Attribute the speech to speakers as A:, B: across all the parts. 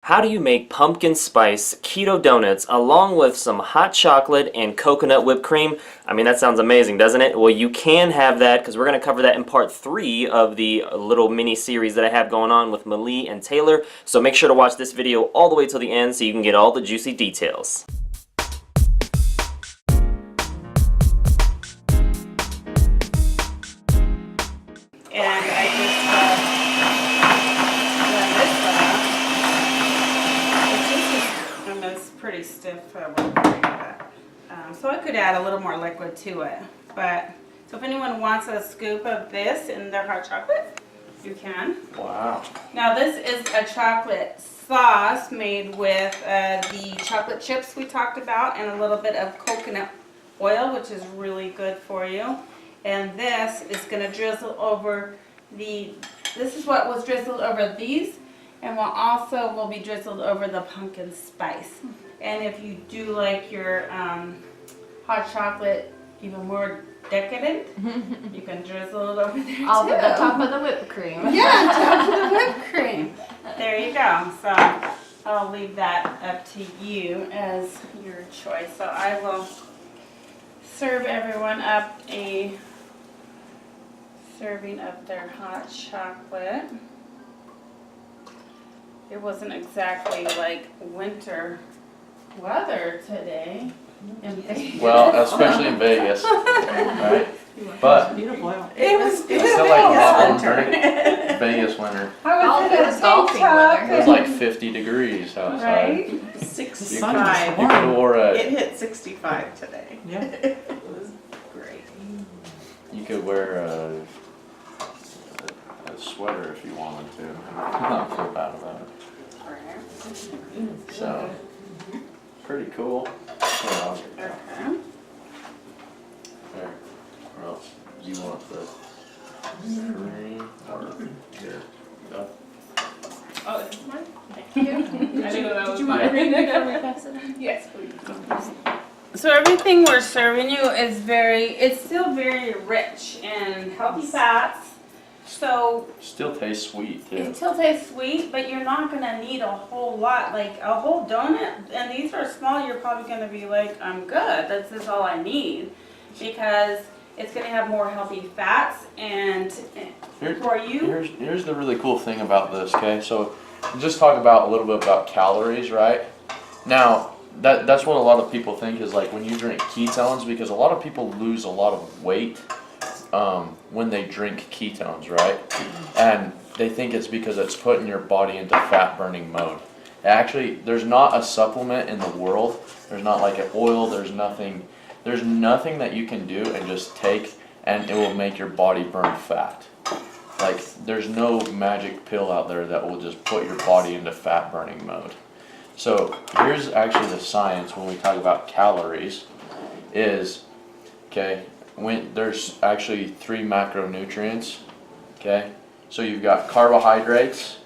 A: How do you make pumpkin spice keto donuts along with some hot chocolate and coconut whipped cream? I mean, that sounds amazing, doesn't it? Well, you can have that because we're going to cover that in part 3 of the little mini series that I have going on with Malee and Taylor. So make sure to watch this video all the way till the end so you can get all the juicy details.
B: Pretty stiff, so I could add a little more liquid to it. But so if anyone wants a scoop of this in their hot chocolate, you can.
A: Wow.
B: Now this is a chocolate sauce made with the chocolate chips we talked about and a little bit of coconut oil, which is really good for you. And this is going to drizzle over this is what was drizzled over these, and will be drizzled over the pumpkin spice. And if you do like your hot chocolate even more decadent, you can drizzle it over there
C: All
B: too.
C: at the top of the whipped cream.
B: Yeah, top of the whipped cream. There you go. So I'll leave that up to you as your choice. So I will serve everyone up a serving of their hot chocolate. It wasn't exactly like winter weather today in Vegas.
D: Well, especially in Vegas, right? But
B: it was
D: it's
B: beautiful.
D: still like hot during Vegas winter.
B: I was in
C: It
B: a
C: was
B: tank
C: golfing
B: top.
C: weather.
D: It was like 50 degrees outside.
B: Right?
E: 65.
D: You could have wore
E: It
D: a,
E: hit 65 today. Yeah. It was great.
D: you could wear a sweater if you wanted to. Not feel bad about it. So, pretty cool.
B: Okay.
D: There. Or else, do you want the cream or here? Go.
B: Oh, is this mine? Thank you. I didn't know that was
C: Did you
B: mine.
C: want to pass it on?
B: Yes, please. So everything we're serving you is it's still very rich in healthy fats. So
D: Still tastes sweet too.
B: it still tastes sweet, but you're not gonna need a whole lot, like a whole donut. And these are small. You're probably gonna be like, I'm good. This is all I need, because it's gonna have more healthy fats and for you.
D: Here's the really cool thing about this, okay? So just talk about a little bit about calories, right? Now, that's what a lot of people think is like when you drink ketones, because a lot of people lose a lot of weight when they drink ketones, right? And they think it's because it's putting your body into fat burning mode. Actually, there's not a supplement in the world. There's not like an oil, there's nothing that you can do and just take and it will make your body burn fat. Like, there's no magic pill out there that will just put your body into fat burning mode. So here's actually the science when we talk about calories is, okay, when there's actually 3 macronutrients, okay? So you've got carbohydrates,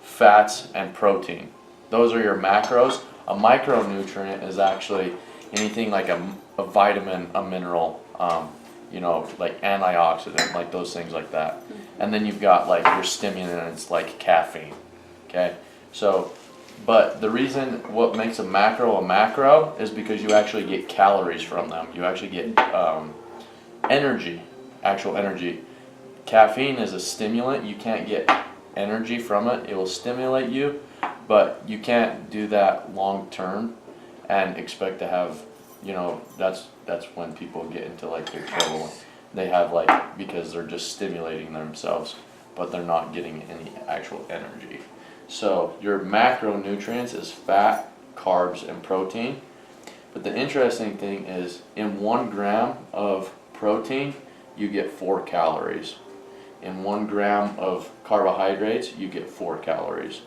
D: fats, and protein. Those are your macros. A micronutrient is actually anything like a vitamin, a mineral, like antioxidant, like those things like that. And then you've got like your stimulants like caffeine, okay? So, but the reason what makes a macro is because you actually get calories from them. You actually get energy, actual energy. Caffeine is a stimulant. You can't get energy from it. It will stimulate you, but you can't do that long term and expect to have, that's when people get into like their trouble. They have like, because they're just stimulating themselves, but they're not getting any actual energy. So your macronutrients is fat, carbs, and protein. But the interesting thing is in 1 gram of protein, you get 4 calories. In 1 gram of carbohydrates, you get 4 calories.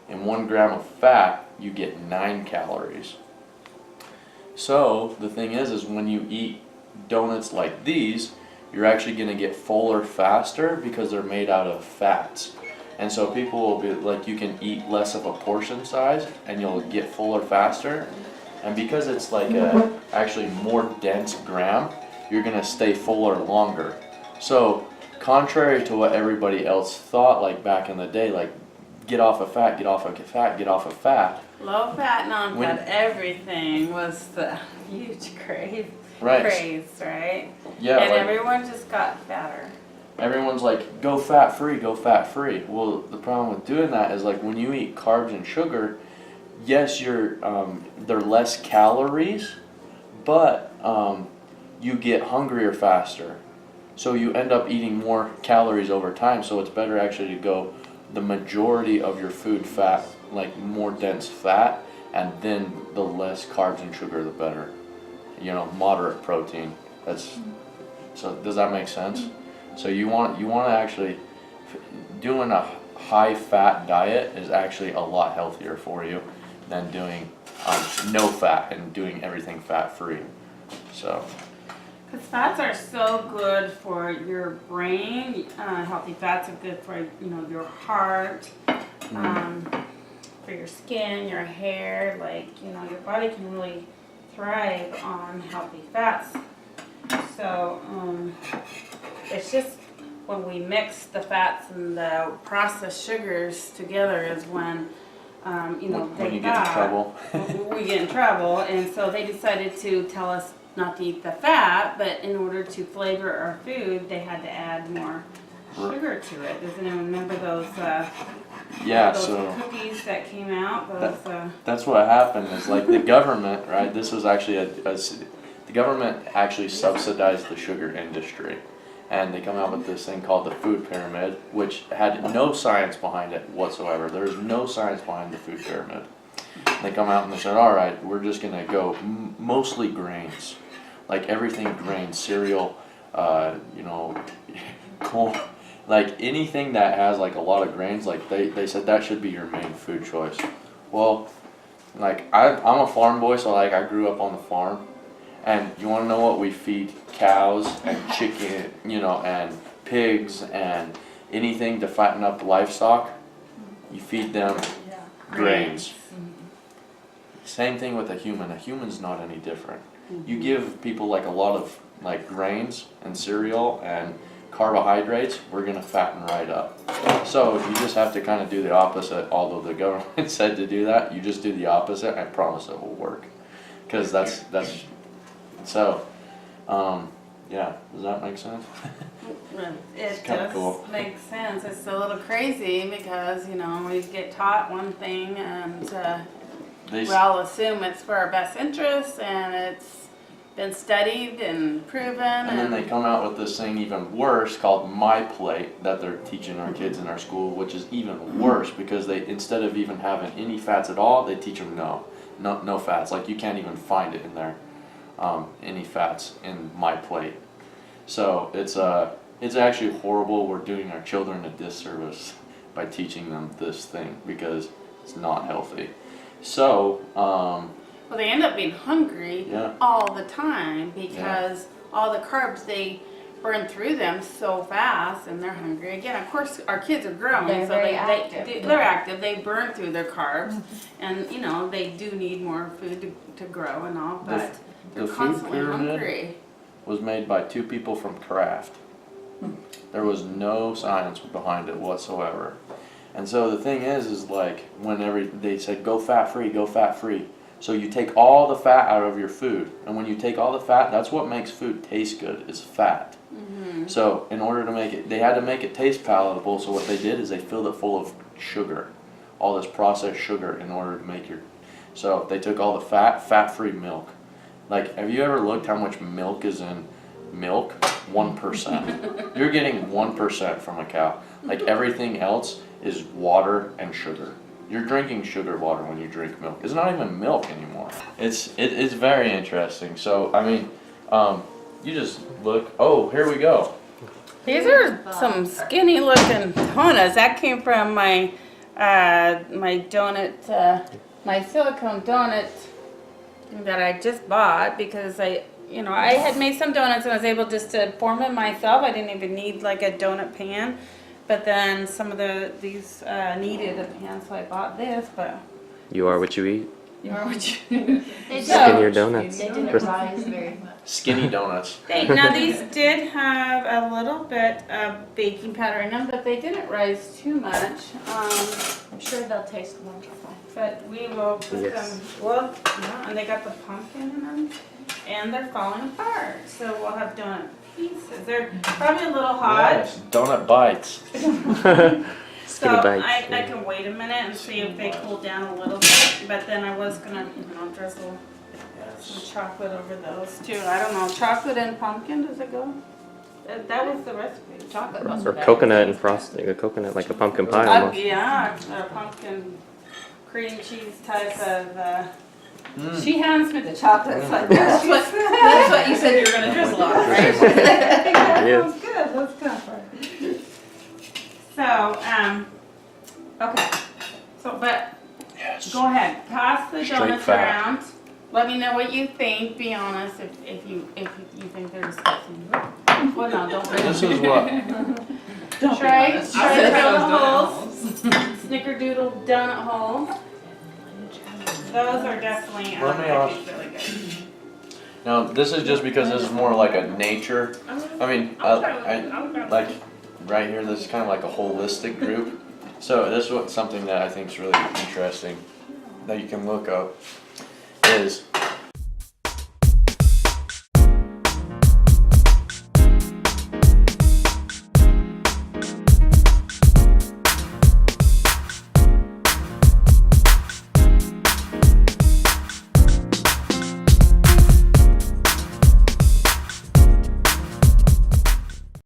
D: In 1 gram of fat, you get 9 calories. So the thing is when you eat donuts like these, you're actually going to get fuller faster because they're made out of fats. And so people will be like, you can eat less of a portion size and you'll get fuller faster. And because it's like a actually more dense gram, you're going to stay fuller longer. So contrary to what everybody else thought, like back in the day, like get off of fat, get off of fat, get off of fat.
B: Low fat, non
D: When-
B: fat, everything was the huge craze,
D: Right.
B: right?
D: Yeah,
B: And
D: like,
B: everyone just got fatter.
D: everyone's like, go fat free, go fat free. Well, the problem with doing that is like when you eat carbs and sugar, yes, they're less calories, but you get hungrier faster. So you end up eating more calories over time. So it's better actually to go the majority of your food fat, like more dense fat, and then the less carbs and sugar, the better. You know, moderate protein. So does that make sense? So you want to actually doing a high fat diet is actually a lot healthier for you than doing no fat and doing everything fat free. So
B: Because fats are so good for your brain. Healthy fats are good for your heart, for your skin, your hair. Like your body can really thrive on healthy fats. So it's just when we mix the fats and the processed sugars together is when
D: when
B: they
D: you get in
B: thought
D: trouble.
B: we get in trouble. And so they decided to tell us not to eat the fat, but in order to flavor our food, they had to add more sugar to it. Does anyone remember those?
D: Yeah,
B: those
D: so
B: cookies that came out. Those.
D: that's what happened is like the government, right? This was actually the government actually subsidized the sugar industry. And they come out with this thing called the food pyramid, which had no science behind it whatsoever. There's no science behind the food pyramid. They come out and they said, all right, we're just going to go mostly grains. Like everything grains, cereal, corn, like anything that has like a lot of grains, like they said that should be your main food choice. Well, like I'm a farm boy, so like I grew up on the farm. And you want to know what we feed cows and chicken, and pigs and anything to fatten up livestock? You feed them grains. Same thing with a human. A human's not any different. You give people like a lot of like grains and cereal and carbohydrates, we're gonna fatten right up. So you just have to kind of do the opposite. Although the government said to do that, you just do the opposite. I promise it will work. Because that's. So, yeah, does that make sense?
B: It
D: kinda
B: does
D: cool.
B: make sense. It's a little crazy because we get taught one thing and we all assume it's for our best interests, and it's been studied and proven.
D: And then they come out with this thing even worse called My Plate that they're teaching our kids in our school, which is even worse because they, instead of even having any fats at all, they teach them no fats. Like you can't even find it in there, any fats in My Plate. So it's actually horrible. We're doing our children a disservice by teaching them this thing because it's not healthy. So,
B: well, they end up being hungry
D: Yeah.
B: all the time because all the carbs, they burn through them so fast and they're hungry again. Of course, our kids are growing,
C: They're
B: so
C: very active.
B: they're active. They burn through their carbs, and they do need more food to grow and all, but they're
D: the food
B: constantly
D: pyramid
B: hungry.
D: was made by two people from Kraft. There was no science behind it whatsoever. And so the thing is like whenever they said go fat free, go fat free. So you take all the fat out of your food, and when you take all the fat, that's what makes food taste good, is fat.
B: Mm-hmm.
D: So in order to make it, they had to make it taste palatable, so what they did is they filled it full of sugar, all this processed sugar in order to make so they took all the fat-free milk. Like, have you ever looked how much milk is in milk? 1%. You're getting 1% from a cow. Like everything else is water and sugar. You're drinking sugar water when you drink milk. It's not even milk anymore. It's very interesting. So I mean, you just look. Oh, here we go.
B: These are some skinny looking donuts. That came from my my donut, my silicone donut that I just bought because I had made some donuts and I was able just to form them myself. I didn't even need like a donut pan. But then some of these needed a pan, so I bought this. But
A: You are what you eat.
B: You are what you.
C: They
A: Skinnier
C: didn't,
A: donuts.
C: they didn't rise very much.
D: Skinny donuts.
B: Now these did have a little bit of baking powder in them, but they didn't rise too much.
C: I'm sure they'll taste wonderful.
B: But we will put
A: Yes.
B: them, well, yeah, and they got the pumpkin in them, and they're falling apart. So we'll have donut pieces. They're probably a little hot.
D: Yes, donut bites.
B: So
A: Skinny bites.
B: I can wait a minute and see if they cool down a little bit, but then I was gonna, drizzle some chocolate over those too. I don't know, chocolate and pumpkin, does it go? That was the recipe.
C: Chocolate must
A: Or
C: be better.
A: coconut and frosting, a coconut like a pumpkin pie almost.
B: Yeah, a pumpkin cream cheese type of, she hands me the chocolates like that.
E: That's what you said you were gonna drizzle on, right?
A: Yes.
B: That's good, let's go for it. So, okay, so, but,
D: Yes.
B: go ahead, pass the
D: Straight
B: donuts
D: fact.
B: around. Let me know what you think, be honest, if you think they're disgusting. Well, no, don't be.
D: This is what.
E: Don't be
B: Try
E: honest.
B: try
E: I said
B: the
E: those
B: donut
E: donuts.
B: holes, snickerdoodle donut holes. Those are definitely,
D: Let me
B: I think really good.
D: Now, this is just because this is more like a nature. I mean, I like right here. This is kind of like a holistic group. So this is what something that I think is really interesting that you can look up is